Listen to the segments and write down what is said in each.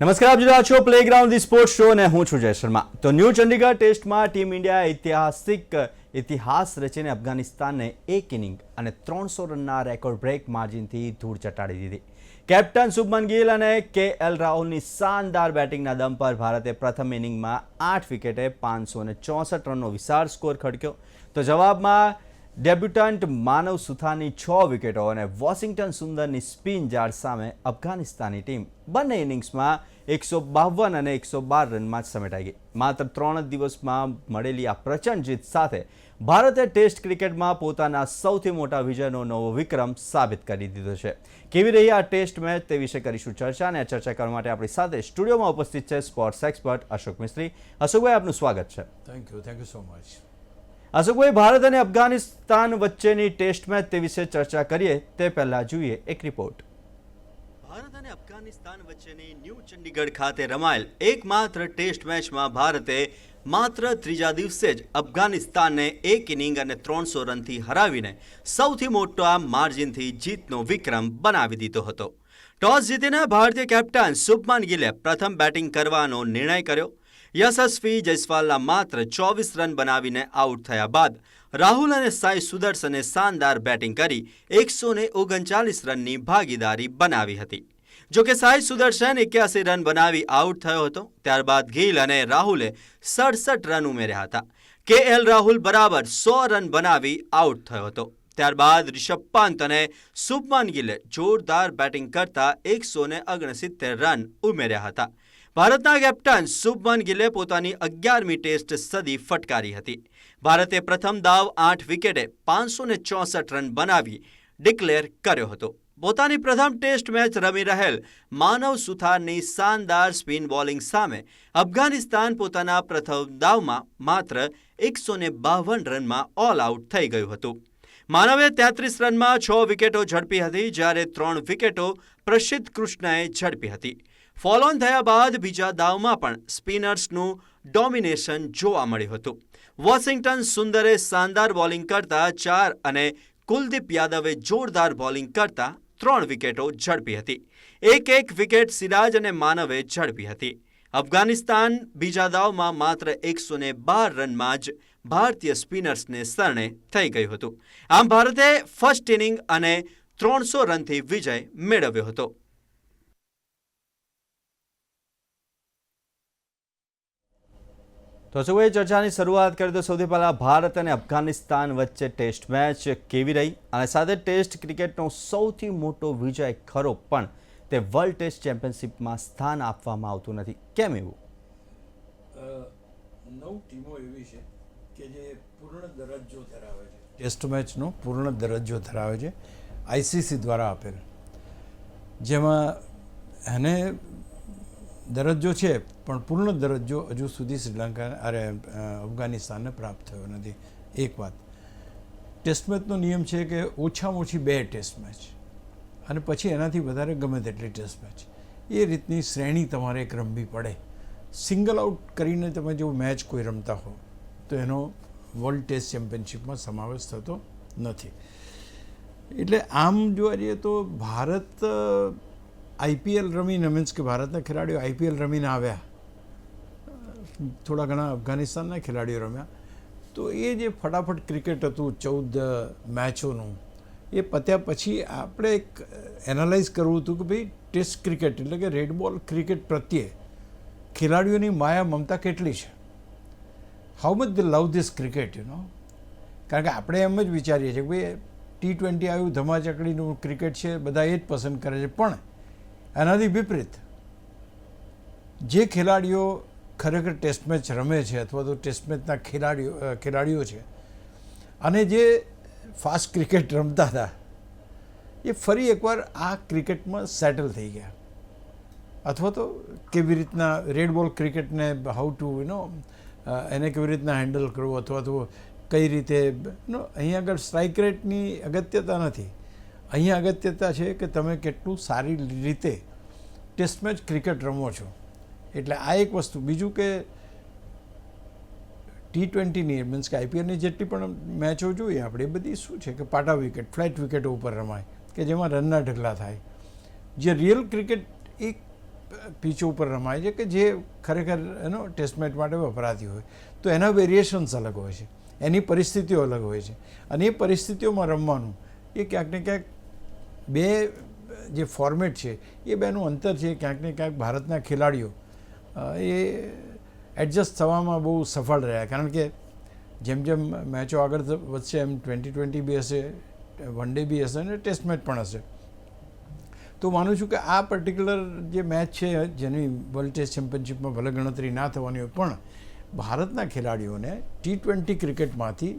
નમસ્કાર, આપ જોઈ રહ્યા છો પ્લેગ્રાઉન્ડ ધી સ્પોર્ટ્સ શો અને હું છું જય શર્મા. તો ન્યૂ ચંડીગઢ ટેસ્ટમાં ટીમ ઇન્ડિયા ઇતિહાસ રચીને અફઘાનિસ્તાનને 1 ઇનિંગ અને 300 રનના રેકોર્ડ બ્રેક માર્જિનથી ધૂળ ચટાડી દીધી. કેપ્ટન શુભમન ગિલ અને KL રાહુલની શાનદાર બેટિંગના દમ પર ભારતે પ્રથમ ઇનિંગમાં 8 વિકેટે 564 રનનો વિશાળ સ્કોર ખડક્યો. તો જવાબમાં ડેબ્યુટન્ટ માનવ સુથારની 6 વિકેટો અને વોશિંગ્ટન સુંદરની સ્પિન જાળ સામે અફઘાનિસ્તાની ટીમ બંને ઇનિંગ્સમાં 152 અને 112 રનમાં જ સમેટાઈ ગઈ. માત્ર 3 જ દિવસમાં મળેલી આ પ્રચંડ જીત સાથે ભારતે ટેસ્ટ ક્રિકેટમાં પોતાના સૌથી મોટા વિજયનો નવો વિક્રમ સાબિત કરી દીધો છે. કેવી રહી આ ટેસ્ટ મેચ તે વિશે કરીશું ચર્ચા, અને આ ચર્ચા કરવા માટે આપણી સાથે સ્ટુડિયોમાં ઉપસ્થિત છે સ્પોર્ટ્સ એક્સપર્ટ અશોક મિસ્ત્રી. અશોકભાઈ, આપનું સ્વાગત છે. Thank you so much. અશોકભાઈ, ભારત અને અફઘાનિસ્તાન વચ્ચેની ટેસ્ટ મેચ તે વિશે ચર્ચા કરીએ તે પહેલા જોઈએ એક રિપોર્ટ. ભારત અને અફઘાનિસ્તાન વચ્ચેની ન્યૂ ચંડીગઢ ખાતે રમાયેલ એકમાત્ર ટેસ્ટ મેચમાં ભારતે માત્ર ત્રીજા દિવસે જ અફઘાનિસ્તાનને 1 ઇનિંગ અને 300 રનથી હરાવીને સૌથી મોટા માર્જિનથી જીતનો વિક્રમ બનાવી દીધો હતો. ટોસ જીતીને ભારતીય કેપ્ટન શુભમન ગિલે પ્રથમ બેટિંગ કરવાનો નિર્ણય કર્યો. યશસ્વી જયસ્વાલના માત્ર 24 રન બનાવીને આઉટ થયા બાદ રાહુલ અને સાઈ સુદર્શને શાનદાર બેટિંગ કરી 139 રનની ભાગીદારી બનાવી હતી. જોકે સાઈ સુદર્શન 81 રન બનાવી આઉટ થયો હતો. ત્યારબાદ ગિલ અને રાહુલે 67 રન ઉમેર્યા હતા. KL રાહુલ બરાબર 100 રન બનાવી આઉટ થયો હતો. ત્યારબાદ રિષભ પંત અને શુભમન ગિલે જોરદાર બેટિંગ કરતા 169 રન ઉમેર્યા હતા. ભારતના કેપ્ટન શુભમન ગિલે પોતાની 11મી ટેસ્ટ સદી ફટકારી હતી. ભારતે પ્રથમ દાવ 8 વિકેટે 564 રન બનાવી ડિક્લેર કર્યો હતો. પોતાની પ્રથમ ટેસ્ટ મેચ રમી રહેલ માનવ સુથારની શાનદાર સ્પિન બોલિંગ સામે અફઘાનિસ્તાન પોતાના પ્રથમ દાવમાં માત્ર 152 રનમાં ઓલ આઉટ થઈ ગયું હતું. માનવે 33 રનમાં 6 વિકેટો ઝડપી હતી, જ્યારે 3 વિકેટો પ્રસિદ્ધ કૃષ્ણએ ઝડપી હતી. ફોલ ઓન થયા બાદ બીજા દાવમાં પણ સ્પિનર્સનું ડોમિનેશન જોવા મળ્યું હતું. વોશિંગ્ટન સુંદરે શાનદાર બોલિંગ કરતા 4 અને કુલદીપ યાદવે જોરદાર બોલિંગ કરતા 3 વિકેટો ઝડપી હતી. એક વિકેટ સિરાજ અને માનવે ઝડપી હતી. અફઘાનિસ્તાન બીજા દાવમાં માત્ર 112 રનમાં જ ભારતીય સ્પિનર્સને શરણે થઈ ગયું હતું. આમ ભારતે ફર્સ્ટ ઇનિંગ અને 300 રનથી વિજય મેળવ્યો હતો. તો અશોકભાઈ, ચર્ચાની શરૂઆત કરીએ તો સૌથી પહેલાં ભારત અને અફઘાનિસ્તાન વચ્ચે ટેસ્ટ મેચ કેવી રહી, અને સાથે ટેસ્ટ ક્રિકેટનો સૌથી મોટો વિજય ખરો પણ તે વર્લ્ડ ટેસ્ટ ચેમ્પિયનશિપમાં સ્થાન આપવામાં આવતું નથી, કેમ એવું? 9 ટીમો એવી છે કે જે પૂર્ણ દરજ્જો ધરાવે છે, ટેસ્ટ મેચનો પૂર્ણ દરજ્જો ધરાવે છે ICC દ્વારા આપેલ, જેમાં એને દરજ્જો છે પણ પૂર્ણ દરજ્જો હજુ સુધી શ્રીલંકા અફઘાનિસ્તાનને પ્રાપ્ત થયો નથી. એક વાત, ટેસ્ટ મેચનો નિયમ છે કે ઓછામાં ઓછી 2 ટેસ્ટ મેચ અને પછી એનાથી વધારે ગમે તેટલી ટેસ્ટ મેચ, એ રીતની શ્રેણી તમારે એક રમવી પડે. સિંગલ આઉટ કરીને તમે જો મેચ કોઈ રમતા હો તો એનો વર્લ્ડ ટેસ્ટ ચેમ્પિયનશિપમાં સમાવેશ થતો નથી. એટલે આમ જોવા જઈએ તો ભારત IPL રમીને, મીન્સ કે ભારતના ખેલાડીઓ IPL રમીને આવ્યા, થોડા ઘણા અફઘાનિસ્તાનના ખેલાડીઓ રમ્યા, તો એ જે ફટાફટ ક્રિકેટ હતું 14 મેચોનું, એ પત્યા પછી આપણે એક એનાલાઇઝ કરવું હતું કે ભાઈ ટેસ્ટ ક્રિકેટ એટલે કે રેડ બોલ ક્રિકેટ પ્રત્યે ખેલાડીઓની માયા મમતા કેટલી છે, how much they love this cricket કારણ કે આપણે એમ જ વિચારીએ છીએ કે ભાઈ T20 આવ્યું, ધમાચકડીનું ક્રિકેટ છે, બધા એ જ પસંદ કરે છે. પણ એનાથી વિપરીત જે ખેલાડીઓ ખરેખર ટેસ્ટ મેચ રમે છે અથવા તો ટેસ્ટ મેચના ખેલાડીઓ છે અને જે ફાસ્ટ ક્રિકેટ રમતા હતા, એ ફરી એકવાર આ ક્રિકેટમાં સેટલ થઈ ગયા, અથવા તો કેવી રીતના રેડ બોલ ક્રિકેટને હાઉ ટુ એને કેવી રીતના હેન્ડલ કરવું, અથવા તો કઈ રીતે અહીંયા આગળ સ્ટ્રાઇક રેટની અગત્યતા નથી. અહીંયા અગત્યતા છે કે તમે કેટલું સારી રીતે ટેસ્ટ મેચ ક્રિકેટ રમો છો. એટલે આ એક વસ્તુ. બીજું કે T20ની મીન્સ કે IPLની જેટલી પણ મેચો જોઈએ આપણે, એ બધી શું છે કે પાટા વિકેટ, ફ્લેટ વિકેટો ઉપર રમાય કે જેમાં રનના ઢગલા થાય. જે રિયલ ક્રિકેટ એક પીચો ઉપર રમાય છે કે જે ખરેખર ટેસ્ટ મેચ માટે વપરાતી હોય, તો એના વેરિએશન્સ અલગ હોય છે, એની પરિસ્થિતિઓ અલગ હોય છે, અને એ પરિસ્થિતિઓમાં રમવાનું એ ક્યાંક ને ક્યાંક બે જે ફોર્મેટ છે એ બેનું અંતર છે. ક્યાંક ને ક્યાંક ભારતના ખેલાડીઓ એ એડજસ્ટ થવામાં બહુ સફળ રહ્યા, કારણ કે જેમ જેમ મેચો આગળ વધશે એમ T20 બી હશે, વન ડે બી હશે અને ટેસ્ટ મેચ પણ હશે. તો માનું છું કે આ પર્ટિક્યુલર જે મેચ છે જેની વર્લ્ડ ટેસ્ટ ચેમ્પિયનશિપમાં ભલે ગણતરી ના થવાની હોય, પણ ભારતના ખેલાડીઓને T20 ક્રિકેટમાંથી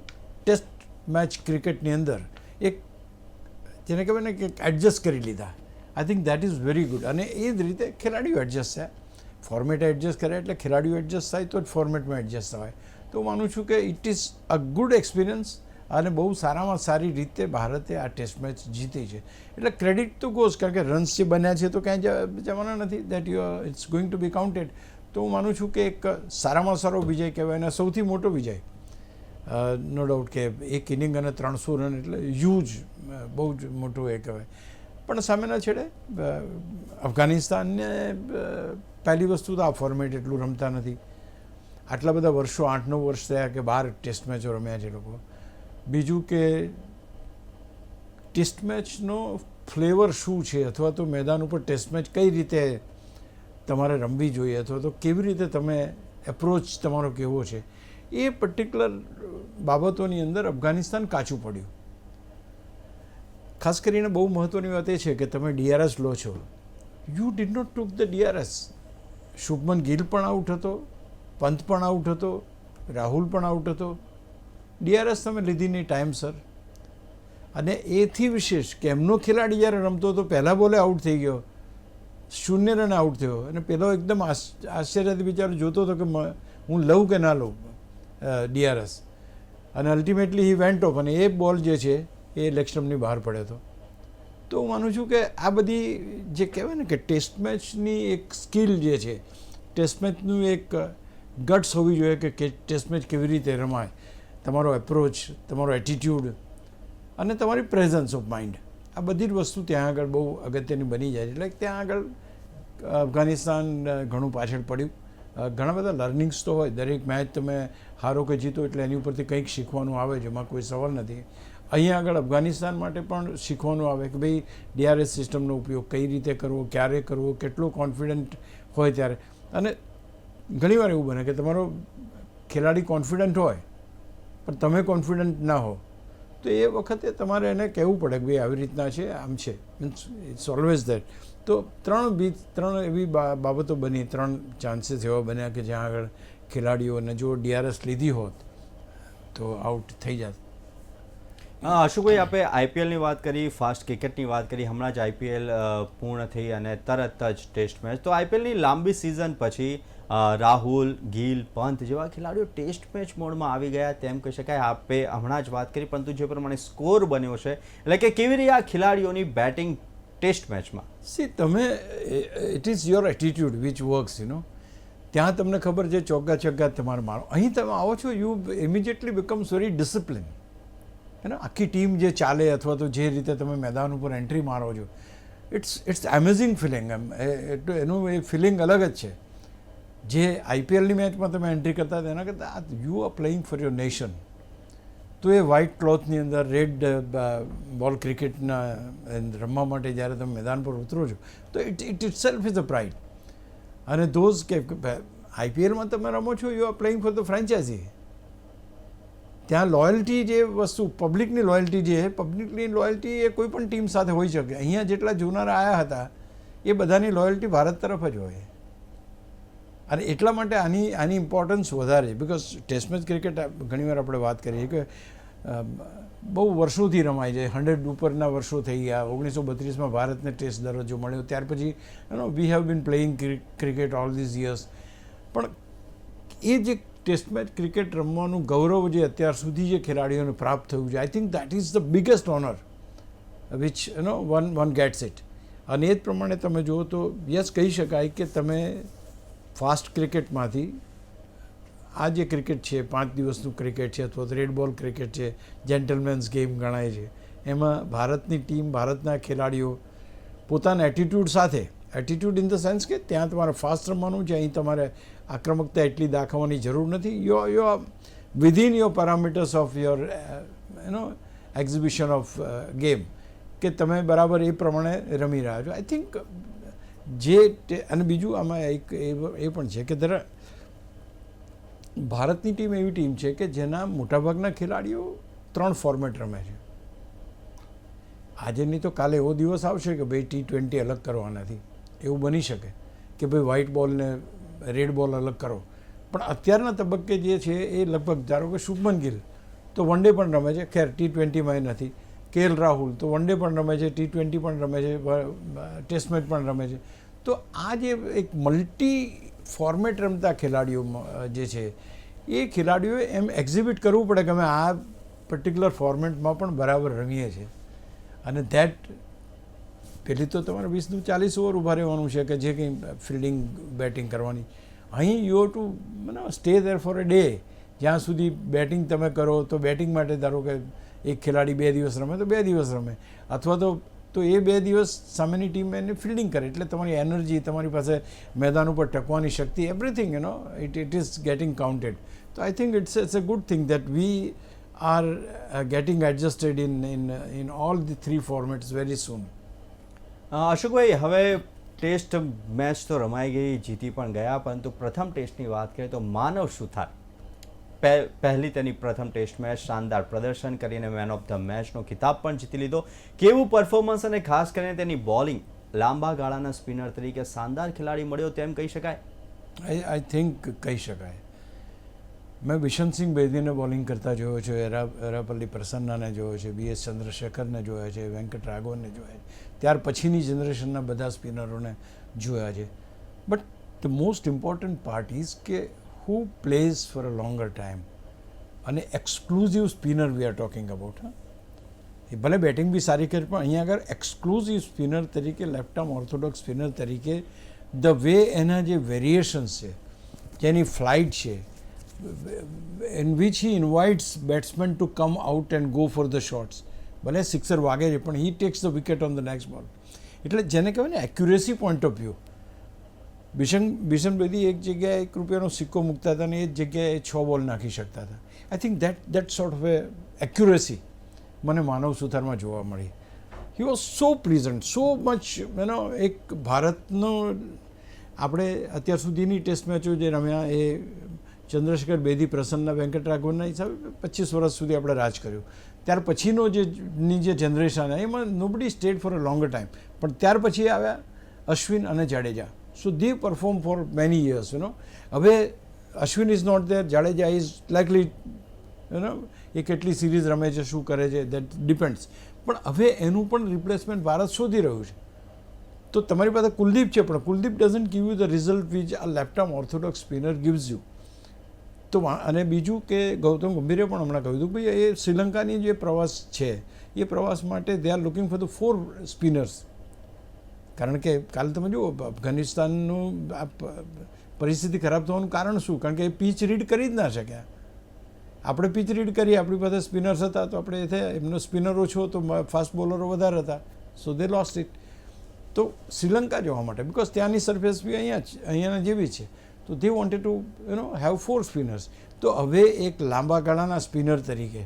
ટેસ્ટ મેચ ક્રિકેટની અંદર એક જેને કહેવાય ને કે એડજસ્ટ કરી લીધા. આઈ think that is very good. અને એ જ રીતે ખેલાડીઓ એડજસ્ટ થયા, ફોર્મેટ એડજસ્ટ કરે એટલે ખેલાડીઓ એડજસ્ટ થાય તો જ ફોર્મેટમાં એડજસ્ટ થવાય. તો માનું છું કે it is a good experience, અને બહુ સારામાં સારી રીતે ભારતે આ ટેસ્ટ મેચ જીતી છે. એટલે ક્રેડિટ તો ગોઝ, કારણ કે રન્સ જે બન્યા છે તો ક્યાંય જવાના નથી, that it's going to be counted. તો હું માનું છું કે એક સારામાં સારો વિજય કહેવાય, અને સૌથી મોટો વિજય નો ડાઉટ કે એક ઇનિંગ અને 300 રન એટલે હ્યુજ, બહુ જ મોટું એ કહેવાય. પણ સામેના છેડે અફઘાનિસ્તાનને પહેલી વસ્તુ તો આ ફોર્મેટ એટલું રમતા નથી. આટલા બધા વર્ષો 8-9 વર્ષ થયા કે 12 ટેસ્ટ મેચો રમ્યા છે લોકો. બીજું કે ટેસ્ટ મેચનો ફ્લેવર શું છે, અથવા તો મેદાન ઉપર ટેસ્ટ મેચ કઈ રીતે તમારે રમવી જોઈએ, અથવા તો કેવી રીતે તમે એપ્રોચ તમારો કેવો છે, એ પર્ટિક્યુલર બાબતોની અંદર અફઘાનિસ્તાન કાચું પડ્યું. ખાસ કરીને બહુ મહત્ત્વની વાત એ છે કે તમે DRS લો છો, you did not took the DRS. Shubman Gill પણ આઉટ હતો, પંત પણ આઉટ હતો, રાહુલ પણ આઉટ હતો. DRS તમે લીધી નહીં ટાઈમસર. અને એથી વિશેષ કે એમનો ખેલાડી જ્યારે રમતો હતો પહેલાં બોલે આઉટ થઈ ગયો, 0 રને આઉટ થયો, અને પેલો એકદમ આશ્ચર્યથી બિચારો જોતો હતો કે હું લઉં કે ના લઉં DRS. અને અલ્ટિમેટલી હી વેન્ટ ઓફ, અને એ બોલ જે છે એ લેગ સ્ટમ્પની બહાર પડ્યો હતો. તો હું માનું છું કે આ બધી જે કહેવાય ને કે ટેસ્ટ મેચની એક સ્કિલ જે છે, ટેસ્ટ મેચનું એક ગટ્સ હોવી જોઈએ કે ટેસ્ટ મેચ કેવી રીતે રમાય, તમારો એપ્રોચ, તમારો એટીટ્યૂડ અને તમારી પ્રેઝન્સ ઓફ માઇન્ડ, આ બધી જ વસ્તુ ત્યાં આગળ બહુ અગત્યની બની જાય છે. એટલે ત્યાં આગળ અફઘાનિસ્તાન ઘણું પાછળ પડ્યું. ઘણા બધા લર્નિંગ્સ તો હોય, દરેક મેચ તમે હારો કે જીતો એટલે એની ઉપરથી કંઈક શીખવાનું આવે છે, એમાં કોઈ સવાલ નથી. અહીંયા આગળ અફઘાનિસ્તાન માટે પણ શીખવાનું આવે કે ભાઈ DRS સિસ્ટમનો ઉપયોગ કઈ રીતે કરવો, ક્યારે કરવો, કેટલો કોન્ફિડન્ટ હોય ત્યારે. અને ઘણીવાર એવું બને કે તમારો ખેલાડી કોન્ફિડન્ટ હોય પણ તમે કોન્ફિડન્ટ ના હો, તો એ વખતે તમારે એને કહેવું પડે કે ભાઈ આવી રીતના છે, આમ છે. Means it's always that. તો ત્રણ એવી બાબતો બની, 3 ચાન્સીસ એવા બન્યા કે જ્યાં આગળ ખેલાડીઓને જો DRS લીધી હોત તો આઉટ થઈ જાત. અશુભાઈ, આપણે IPLની વાત કરી, ફાસ્ટ ક્રિકેટની વાત કરી, હમણાં જ IPL પૂર્ણ થઈ અને તરત જ ટેસ્ટ મેચ. તો IPLની લાંબી સિઝન પછી રાહુલ, ગિલ, પંત જેવા ખેલાડીઓ ટેસ્ટ મેચ મોડમાં આવી ગયા તેમ કહી શકાય. આપણે હમણાં જ વાત કરી, પરંતુ જે પ્રમાણે સ્કોર બન્યો છે, એટલે કે કેવી રીતે આ ખેલાડીઓની બેટિંગ ટેસ્ટ મેચમાં. તમે it is your attitude which works, ત્યાં તમને ખબર છે ચોગ્ગા છગ્ગા તમારે મારો. અહીં તમે આવો છો, you immediately becomes very discipline. આખી ટીમ જે ચાલે, અથવા તો જે રીતે તમે મેદાન ઉપર એન્ટ્રી મારો છો, ઇટ્સ એમેઝિંગ ફિલિંગ. એનું એ ફિલિંગ અલગ જ છે. જે IPLની મેચમાં તમે એન્ટ્રી કરતા હતા એના કરતાં you are playing for your nation. તો એ વ્હાઇટ ક્લોથની અંદર રેડ બોલ ક્રિકેટના રમવા માટે જ્યારે તમે મેદાન પર ઉતરો છો, તો itself is a pride. અને ધોઝ કે IPLમાં તમે રમો છો, you are playing for the franchise. ત્યાં લોયલ્ટી જે વસ્તુ, પબ્લિકની લોયલ્ટી જે છે, પબ્લિકની લોયલ્ટી એ કોઈ પણ ટીમ સાથે હોઈ શકે. અહીંયા જેટલા જોનારા આવ્યા હતા એ બધાની લોયલ્ટી ભારત તરફ જ હોય. અને એટલા માટે આની ઇમ્પોર્ટન્સ વધારે છે. બિકોઝ ટેસ્ટ મેચ ક્રિકેટ ઘણીવાર આપણે વાત કરીએ કે બહુ વર્ષોથી રમાય છે, 100 ઉપરના વર્ષો થઈ ગયા. 1932માં ભારતને ટેસ્ટ દરજ્જો મળ્યો, ત્યાર પછી we have been playing cricket all these years. પણ એ જે ટેસ્ટ મેચ ક્રિકેટ રમવાનું ગૌરવ જે અત્યાર સુધી જે ખેલાડીઓને પ્રાપ્ત થયું છે, I think that is the biggest honour which one gets it. અને એ જ પ્રમાણે તમે જુઓ તો યસ કહી શકાય કે તમે ફાસ્ટ ક્રિકેટમાંથી આ જે ક્રિકેટ છે, 5 દિવસનું ક્રિકેટ છે, અથવા તો રેડ બોલ ક્રિકેટ છે, જેન્ટલમેન્સ ગેમ ગણાય છે, એમાં ભારતની ટીમ, ભારતના ખેલાડીઓ પોતાના એટીટ્યૂડ સાથે એટીટ્યૂડ ઇન ધ સેન્સ કે ત્યાં તમારે ફાસ્ટ રમવાનું છે, અહીં તમારે આક્રમકતા એટલી દાખવવાની જરૂર નથી. You are within your parameters of your exhibition of game, કે તમે બરાબર એ પ્રમાણે રમી રહ્યા છો. આઈ થિંક અને બીજું આમાં એક એ પણ છે કે ભારતની ટીમ એવી ટીમ છે કે જેના મોટાભાગના ખેલાડીઓ 3 ફોર્મેટ રમે છે. આજે નહીં તો કાલે એવો દિવસ આવશે કે ભાઈ T20 અલગ કરવાનાથી એવું બની શકે કે ભાઈ વ્હાઇટ બોલ ને રેડ બોલ અલગ કરો. પણ અત્યારના તબક્કે જે છે એ લગભગ ધારો કે શુભમન ગિલ તો વન ડે પણ રમે છે, ખેર T20માં નથી. KL રાહુલ તો વન ડે પણ રમે છે, T20 પણ રમે છે, ટેસ્ટ મેચ પણ રમે છે. તો આ જે એક મલ્ટી ફોર્મેટ રમતા ખેલાડીઓ જે છે એ ખેલાડીઓએ એમ એક્ઝિબિટ કરવું પડે કે અમે આ પર્ટિક્યુલર ફોર્મેટમાં પણ બરાબર રમીએ છીએ. અને ધેટ પેલી તો તમારે 20-40 ઓવર ઊભા રહેવાનું છે કે જે કંઈ ફિલ્ડિંગ બેટિંગ કરવાની. અહીં you to stay there for a day. જ્યાં સુધી બેટિંગ તમે કરો તો બેટિંગ માટે ધારો કે એક ખેલાડી 2 દિવસ રમે તો 2 દિવસ રમે, અથવા તો એ 2 દિવસ સામેની ટીમ એને ફિલ્ડિંગ કરે. એટલે તમારી એનર્જી, તમારી પાસે મેદાન ઉપર ટકવાની શક્તિ, everything it is getting counted. તો I think it's a good thing that we are getting adjusted in all the 3 formats very soon. અશોકભાઈ, હવે ટેસ્ટ મેચ તો રમાઈ ગઈ, જીતી પણ ગયા, પરંતુ પ્રથમ ટેસ્ટની વાત કરીએ તો માનવ સુથાર પહેલી તેની પ્રથમ ટેસ્ટ મેચ શાનદાર પ્રદર્શન કરીને મેન ઓફ ધ મેચનો ખિતાબ પણ જીતી લીધો. કેવું પરફોર્મન્સ અને ખાસ કરીને તેની બોલિંગ, લાંબા ગાળાના સ્પિનર તરીકે શાનદાર ખેલાડી મળ્યો તેમ કહી શકાય? આઈ થિંક કહી શકાય. મેં બિશનસિંહ બેદીને બોલિંગ કરતા જોયો છે, એરાપલ્લી પ્રસન્નાને જોયો છે, BS ચંદ્રશેખરને જોયા છે, વેંકટ રાઘવનને જોયા છે, ત્યાર પછીની જનરેશનના બધા સ્પિનરોને જોયા છે. But the most important part is કે who plays for a longer time, અને exclusive spinner we are talking about. એ ભલે બેટિંગ બી સારી કરે, પણ અહીંયા આગળ એક્સક્લુઝિવ સ્પિનર તરીકે, લેફ્ટ આર્મ ઓર્થોડોક્સ સ્પિનર તરીકે ધ વે એના જે વેરિએશન્સ છે, જેની ફ્લાઇટ છે, in which he invites batsmen to come out and go for the shots. ભલે સિક્સર વાગે છે પણ he tax the wicket on the next બોલ. એટલે જેને કહેવાય ને accuracy point of view. Bishan Bedi એક જગ્યાએ ₹1 સિક્કો મૂકતા હતા અને એ જ જગ્યાએ 6 બોલ નાખી શકતા હતા. આઈ think that sort of accuracy મને માનવ સુથારમાં જોવા મળી. He was so પ્લીઝન્ટ, so much એક ભારતનો આપણે અત્યાર સુધીની ટેસ્ટ મેચો જે રમ્યા એ ચંદ્રશેખર બેદી, પ્રસન્ના, વેંકટ રાઘવનના હિસાબે 25 વર્ષ સુધી આપણે રાજ કર્યું. ત્યાર પછીનો જે જનરેશન એમાં nobody stayed for a longer time. પણ ત્યાર પછી આવ્યા અશ્વિન અને Jadeja. So they perform for many years, હવે Ashwin is not there, Jadeja is likely, એ કેટલી સિરીઝ રમે છે, શું કરે છે, દેટ ડિપેન્ડ્સ. પણ હવે એનું પણ રિપ્લેસમેન્ટ ભારત શોધી રહ્યું છે. તો તમારી પાસે કુલદીપ છે, પણ Kuldeep doesn't give you the result which આ left arm orthodox spinner gives you. તો અને બીજું કે ગૌતમ ગંભીરે પણ હમણાં કહ્યું હતું ભાઈ એ શ્રીલંકાની જે પ્રવાસ છે એ પ્રવાસ માટે they are looking for the 4 spinners. કારણ કે કાલે તમે જુઓ અફઘાનિસ્તાનનું પરિસ્થિતિ ખરાબ થવાનું કારણ શું? કારણ કે એ પીચ રીડ કરી જ ના શક્યા. આપણે પીચ રીડ કરીએ, આપણી પાસે સ્પિનર્સ હતા તો આપણે એ થયા, એમનો સ્પિનર ઓછો તો ફાસ્ટ બોલરો વધારે હતા, સો દે લોસ્ટ ઇટ. તો શ્રીલંકા જવા માટે, બિકોઝ ત્યાંની સરફેસ બી અહીંયાના જેવી છે, તો દે વોન્ટેડ ટુ હેવ 4 સ્પિનર્સ. તો હવે એક લાંબા ગાળાના સ્પિનર તરીકે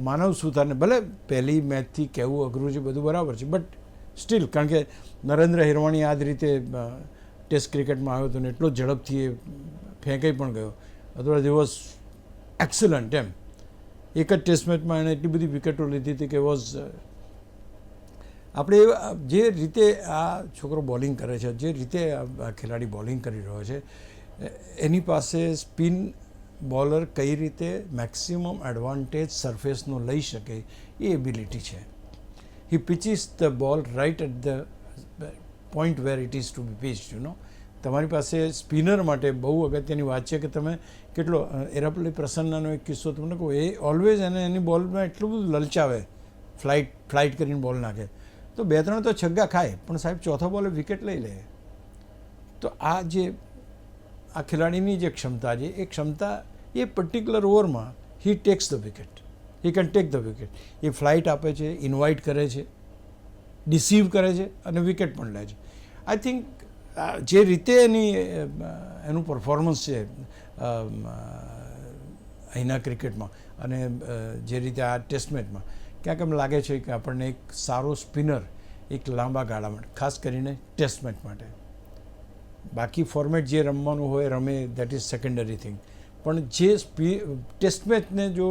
માનવ સુથારને, ભલે પહેલી મેચથી કહેવું અઘરું છે, બધું બરાબર છે, બટ સ્ટીલ, કારણ કે નરેન્દ્ર હિરવાણી આ જ રીતે ટેસ્ટ ક્રિકેટમાં આવ્યો હતો ને એટલો ઝડપથી એ ફેંકાઈ પણ ગયો. અદરવાઇઝ એ વોઝ એક્સલન્ટ. એમ એક જ ટેસ્ટ મેચમાં એણે એટલી બધી વિકેટો લીધી હતી કે વોઝ આપણે જે રીતે આ છોકરો બોલિંગ કરે છે, જે રીતે આ ખેલાડી બોલિંગ કરી રહ્યો છે, એની પાસે સ્પિન બોલર કઈ રીતે મેક્સિમમ એડવાન્ટેજ સરફેસનો લઈ શકે એ એબિલિટી છે. He pitches the ball right at the point where it is to be pitched, તમારી પાસે સ્પિનર માટે બહુ અગત્યની વાત છે કે તમે કેટલો, એરાપલ્લી પ્રસન્નાનો એક કિસ્સો તમને કહું, એ ઓલવેઝ એની બોલમાં એટલું બધું લલચાવે, ફ્લાઇટ કરીને બોલ નાખે, તો 2-3 તો છગ્ગા ખાય, પણ સાહેબ ચોથા બોલે વિકેટ લઈ લે. તો આ ખેલાડીની જે ક્ષમતા છે, એ ક્ષમતા એ પર્ટિક્યુલર ઓવરમાં હી tax the wicket. He can take the wicket. A flight આપે છે, ઇન્વાઇટ કરે છે, ડિસીવ કરે છે અને વિકેટ પણ લે છે. આઈ થિંક જે રીતે એનું પરફોર્મન્સ છે અહીંના ક્રિકેટમાં અને જે રીતે આ ટેસ્ટ મેચમાં ક્યાંક એમ લાગે છે કે આપણને એક સારો સ્પિનર એક લાંબા ગાળા માટે, ખાસ કરીને ટેસ્ટ મેચ માટે. બાકી ફોર્મેટ જે રમવાનું હોય રમે, દેટ ઇઝ સેકન્ડરી થિંગ. પણ જે ટેસ્ટ મેચને જો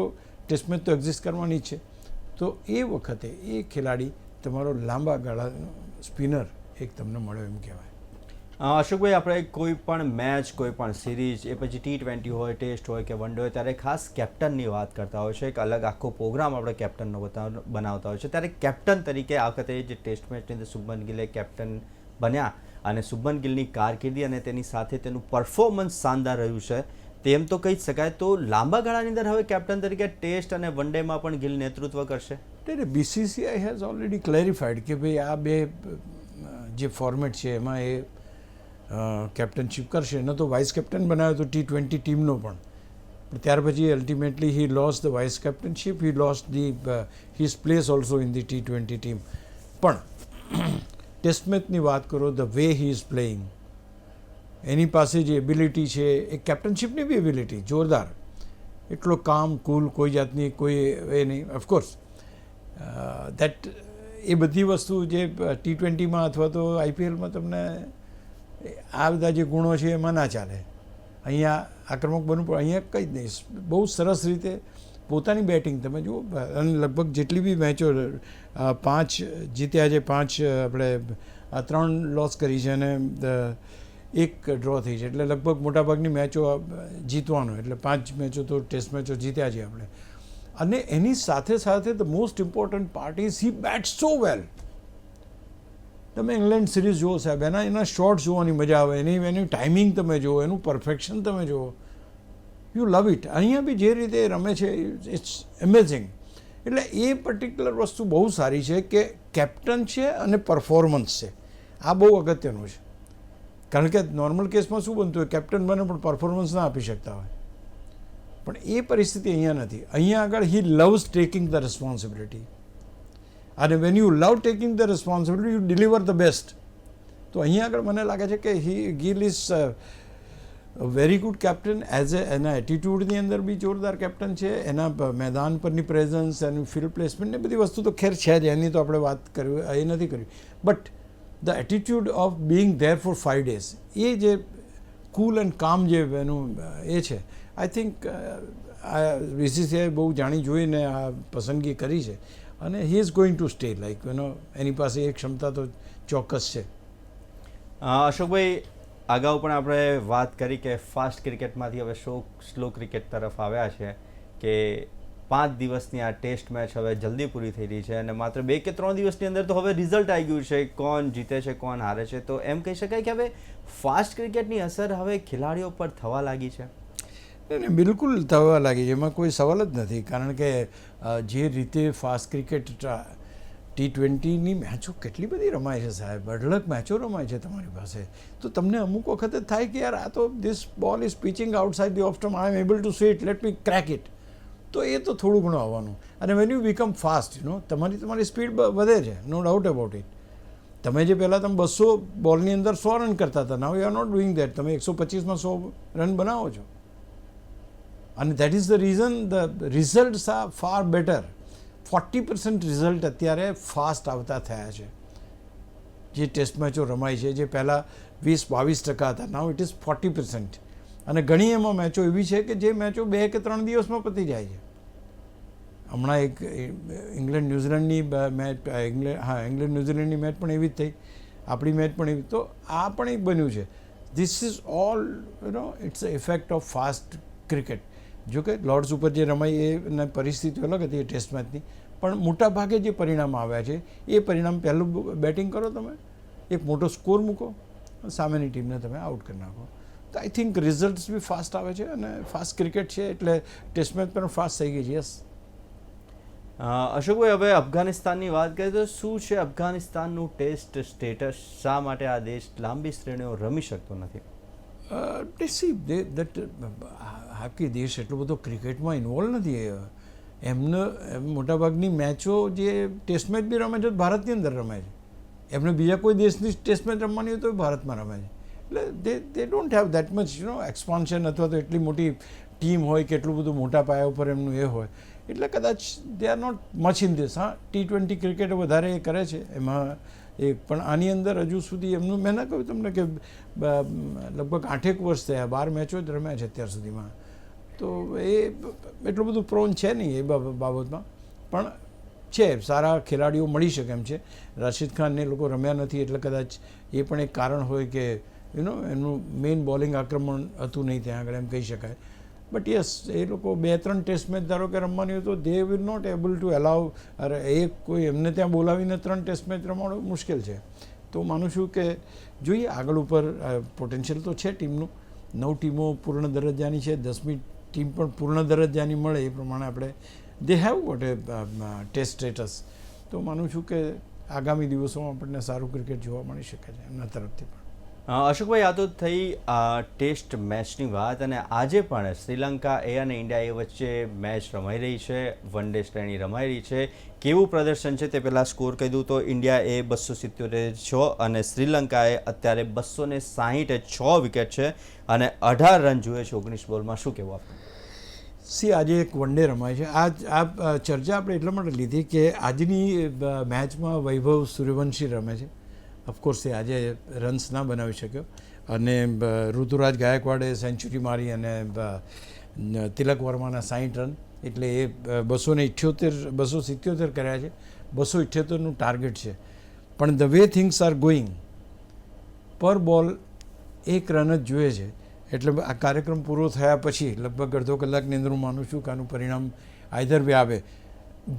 ટેસ્ટ મેચ તો એક્ઝિસ્ટ કરવાની છે, તો એ વખતે એ ખેલાડી તમારો લાંબા ગાળાનો સ્પિનર એક તમને મળ્યો એમ કહેવાય. અશોકભાઈ, આપણે કોઈ પણ મેચ, કોઈ પણ સિરીઝ, એ પછી T20 હોય, ટેસ્ટ હોય કે વન ડે હોય, ત્યારે ખાસ કેપ્ટનની વાત કરતા હોય છે. એક અલગ આખો પ્રોગ્રામ આપણે કેપ્ટનનો બનાવતા હોય છે. ત્યારે કેપ્ટન તરીકે આ વખતે જે ટેસ્ટ મેચની અંદર શુભમન ગિલે કેપ્ટન બન્યા અને શુભમન ગિલની કારકિર્દી અને તેની સાથે તેનું પરફોર્મન્સ શાનદાર રહ્યું છે તેમ તો કહી જ શકાય. તો લાંબા ગાળાની અંદર હવે કેપ્ટન તરીકે ટેસ્ટ અને વન ડેમાં પણ ગિલ નેતૃત્વ કરશે. એટલે BCCI હેઝ ઓલરેડી ક્લેરિફાઈડ કે ભાઈ આ બે જે ફોર્મેટ છે એમાં એ કેપ્ટનશીપ કરશે. ન તો વાઇસ કેપ્ટન બનાવ્યો તો T20 ટીમનો પણ ત્યાર પછી ultimately he lost the vice captainship, he lost his place also in the T20 team. પણ ટેસ્ટ મેચની વાત કરો, the way he is playing, એની પાસે જે એબિલિટી છે એ કેપ્ટનશીપની બી એબિલિટી જોરદાર. એટલો કામ, કુલ, કોઈ જાતની કોઈ એ નહીં. ઓફકોર્સ દેટ એ બધી વસ્તુ જે T20માં અથવા તો IPLમાં તમને આ બધા જે ગુણો છે એમાં ના ચાલે. અહીંયા આક્રમક બનવું પણ અહીંયા કંઈ જ નહીં. બહુ સરસ રીતે પોતાની બેટિંગ તમે જુઓ, અને લગભગ જેટલી બી મેચો 5 જીત્યા છે, 5 આપણે 3 લોસ કરી છે અને 1 ડ્રો થઈ છે. એટલે લગભગ મોટાભાગની મેચો જીતવાનો, એટલે 5 મેચો તો ટેસ્ટ મેચો જીત્યા છે આપણે. અને એની સાથે સાથે the most important part is he bat so well. તમે ઇંગ્લેન્ડ સિરીઝ જુઓ સાહેબ, એના શોર્ટ્સ જોવાની મજા આવે, એની ટાઈમિંગ તમે જુઓ, એનું પરફેક્શન તમે જુઓ, યુ લવ ઇટ. અહીંયા બી જે રીતે રમે છે ઇટ્સ અમેઝિંગ. એટલે એ પર્ટિક્યુલર વસ્તુ બહુ સારી છે કે કેપ્ટન છે અને પરફોર્મન્સ છે. આ બહુ અગત્યનું છે. કારણ કે નોર્મલ કેસમાં શું બનતું હોય, કેપ્ટન બને પણ પરફોર્મન્સ ના આપી શકતા હોય. પણ એ પરિસ્થિતિ અહીંયા નથી. અહીંયા આગળ હી લવ્સ ટેકિંગ ધ રિસ્પોન્સિબિલિટી. અને when you love taking the responsibility you deliver the best. તો અહીંયા આગળ મને લાગે છે કે Gill is very good captain. એના એટીટ્યૂડની અંદર બી જોરદાર કેપ્ટન છે. એના મેદાન પરની પ્રેઝન્સ, એની ફિલ્ડ પ્લેસમેન્ટ, એ બધી વસ્તુ તો ખેર છે જ, એની તો આપણે વાત કરવી એ નથી કરવી. But the attitude of being there four 5 days, એ જે કૂલ એન્ડ કામ જે એનું એ છે, આઈ થિંક BCCI બહુ જાણી જોઈને આ પસંદગી કરી છે. અને he is going to stay, like એની પાસે એ ક્ષમતા તો ચોક્કસ છે. અશોકભાઈ, અગાઉ પણ આપણે વાત કરી કે ફાસ્ટ ક્રિકેટમાંથી હવે સ્લો ક્રિકેટ તરફ આવ્યા છે, કે 5 દિવસની આ ટેસ્ટ મેચ હવે જલ્દી પૂરી થઈ રહી છે અને માત્ર 2 કે 3 દિવસની અંદર તો હવે રિઝલ્ટ આવી ગયું છે, કોણ જીતે છે, કોણ હારે છે. તો એમ કહી શકાય કે હવે ફાસ્ટ ક્રિકેટની અસર હવે ખેલાડીઓ પર થવા લાગી છે. બિલકુલ થવા લાગી છે, એમાં કોઈ સવાલ જ નથી. કારણ કે જે રીતે ફાસ્ટ ક્રિકેટ T20ની મેચો કેટલી બધી રમાય છે સાહેબ, અઢળક મેચો રમાય છે તમારી પાસે. તો તમને અમુક વખતે થાય કે યાર આ તો this ball is pitching outside the off stump, I am able to see it, let me crack it. તો એ તો થોડું ઘણું આવવાનું. અને વેન યુ બીકમ ફાસ્ટ, તમારી સ્પીડ વધે છે, નો ડાઉટ અબાઉટ ઇટ. તમે જે પહેલાં તમે 200 બોલની અંદર 100 રન કરતા હતા, now you are not doing that. તમે 125માં 100 રન બનાવો છો. અને that is the reason the results are far better. 40% result અત્યારે ફાસ્ટ આવતા થયા છે. જે ટેસ્ટ મેચો રમાય છે, જે પહેલાં 20-22% હતા, નાઉ ઇટ ઇઝ 40%. અને ઘણી એમાં મેચો એવી છે કે જે મેચો 2 કે 3 દિવસમાં પતી જાય છે. હમણાં એક ઇંગ્લેન્ડ ન્યૂઝીલેન્ડની મેચ, ઇંગ્લેન્ડ ન્યૂઝીલેન્ડની મેચ પણ એવી જ થઈ, આપણી મેચ પણ એવી. તો આ પણ એક બન્યું છે. This is all it's a effect of fast cricket. જો કે લોર્ડ્સ ઉપર જે રમાઈ એની પરિસ્થિતિ અલગ હતી એ ટેસ્ટ મેચની, પણ મોટા ભાગે જે પરિણામ આવ્યા છે એ પરિણામ, પહેલું બેટિંગ કરો તમે, એક મોટો સ્કોર મૂકો, સામેની ટીમને તમે આઉટ કરી નાખો. તો I think results be fast આવે છે અને ફાસ્ટ ક્રિકેટ છે એટલે ટેસ્ટ મેચ પણ ફાસ્ટ થઈ ગઈ છે. યસ. અશોકભાઈ, હવે અફઘાનિસ્તાનની વાત કરીએ તો શું છે અફઘાનિસ્તાનનું ટેસ્ટ સ્ટેટસ? શા માટે આ દેશ લાંબી શ્રેણીઓ રમી શકતો નથી? હાકી દેશ એટલો બધો ક્રિકેટમાં ઇન્વોલ્વ નથી. એમને મોટાભાગની મેચો જે ટેસ્ટ મેચ બી રમે છે ભારતની અંદર રમે છે. એમને બીજા કોઈ દેશની ટેસ્ટ મેચ રમવાની હોય તો ભારતમાં રમે છે. એટલે દે don't have that much expansion અથવા તો એટલી મોટી ટીમ હોય કે એટલું બધું મોટા પાયા ઉપર એમનું એ હોય, એટલે કદાચ they are not much in this. હા, T20 ક્રિકેટ વધારે એ કરે છે એમાં પણ આની અંદર હજુ સુધી એમનું મેં ના કહ્યું તમને કે લગભગ 8 વર્ષ થયા, 12 મેચો જ રમ્યા છે અત્યાર સુધીમાં, તો એ એટલું બધું પ્રોન છે નહીં એ બાબતમાં, પણ છે સારા ખેલાડીઓ મળી શકે એમ છે. રાશિદ ખાનને એ લોકો રમ્યા નથી એટલે કદાચ એ પણ એક કારણ હોય કે એનું મેઇન બોલિંગ આક્રમણ હતું નહીં ત્યાં આગળ એમ કહી શકાય. બટ યસ, એ લોકો 2-3 ટેસ્ટ મેચ ધારો કે રમવાની હોય તો they will not able to allow, કોઈ એમને ત્યાં બોલાવીને 3 ટેસ્ટ મેચ રમાડવું મુશ્કેલ છે. તો માનું છું કે જોઈએ આગળ ઉપર પોટેન્શિયલ તો છે ટીમનું. 9 ટીમો પૂર્ણ દરજ્જાની છે, 10મી ટીમ પણ પૂર્ણ દરજ્જાની મળે એ પ્રમાણે આપણે they have what a test status. તો માનું છું કે આગામી દિવસોમાં આપણને સારું ક્રિકેટ જોવા મળી શકે છે એમના તરફથી પણ. અશોકભાઈ, આ તો થઈ ટેસ્ટ મેચની વાત, અને આજે પણ શ્રીલંકા એ અને ઇન્ડિયા એ વચ્ચે મેચ રમાઈ રહી છે, વન ડે શ્રેણી રમાઈ રહી છે. કેવું પ્રદર્શન છે તે પહેલાં સ્કોર કહી દઉં તો ઇન્ડિયાએ 276 અને શ્રીલંકાએ અત્યારે 266 વિકેટ છે અને 18 રન જોઈએ છે 19 બોલમાં. શું કહેવું આપનું? આજે એક વન ડે રમાય છે. આ ચર્ચા આપણે એટલા માટે લીધી કે આજની મેચમાં વૈભવ સૂર્યવંશી રમે છે. ઓફકોર્સ એ આજે રન્સ ના બનાવી શક્યો અને ઋતુરાજ ગાયકવાડે સેન્ચુરી મારી અને તિલક વર્માના 60 રન, એટલે એ 277 કર્યા છે. 278નું ટાર્ગેટ છે. પણ the way things are going, પર બોલ 1 રન જ જોઈએ છે. એટલે આ કાર્યક્રમ પૂરો થયા પછી લગભગ અડધો કલાકની અંદર હું માનું છું કે આનું પરિણામ આઈધર વે આવે.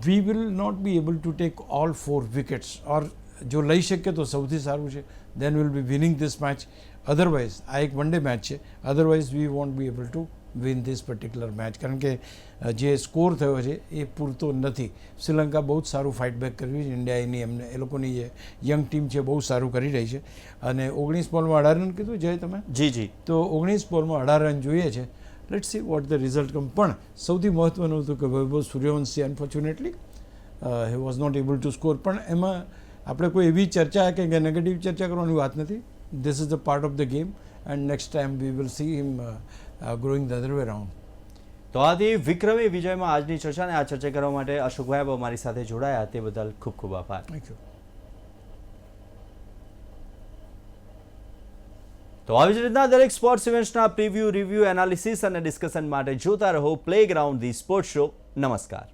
We will not be able to take all 4 wickets, or જો લઈ શકીએ તો સૌથી સારું છે. Then will be winning this match. Otherwise આ એક વન ડે મેચ છે, otherwise we won't be able to win this particular match, કારણ કે જે સ્કોર થયો છે એ પૂરતો નથી. શ્રીલંકા બહુ જ સારું ફાઇટ બેક કર્યું છે. ઇન્ડિયાની એ લોકોની જે યંગ ટીમ છે બહુ સારું કરી રહી છે અને 19 બોલમાં 18 રન કીધું જય તમે? જી. તો 19 બોલમાં 18 રન જોઈએ છે. Let's see what the result come. પણ સૌથી મહત્ત્વનું હતું કે Vaibhav Suryavanshi unfortunately he was not able to score. પણ એમાં આપણે કોઈ એવી ચર્ચા કે નેગેટિવ ચર્ચા કરવાની વાત નથી. This is the part of the game and next time we will see him growing the other way round. તો આથી વિક્રમી વિજયમાં આજની ચર્ચાને આ ચર્ચા કરવા માટે અશોકભાઈ અમારી સાથે જોડાયા તે બદલ ખૂબ ખૂબ આભાર. Thank you. તો આવી જ રીતના દરેક સ્પોર્ટ્સ ઇવેન્ટ્સના પ્રિવ્યૂ, રિવ્યૂ, એનાલિસિસ અને ડિસ્કશન માટે જોતા રહો પ્લેગ્રાઉન્ડ ધી સ્પોર્ટ્સ શો. નમસ્કાર.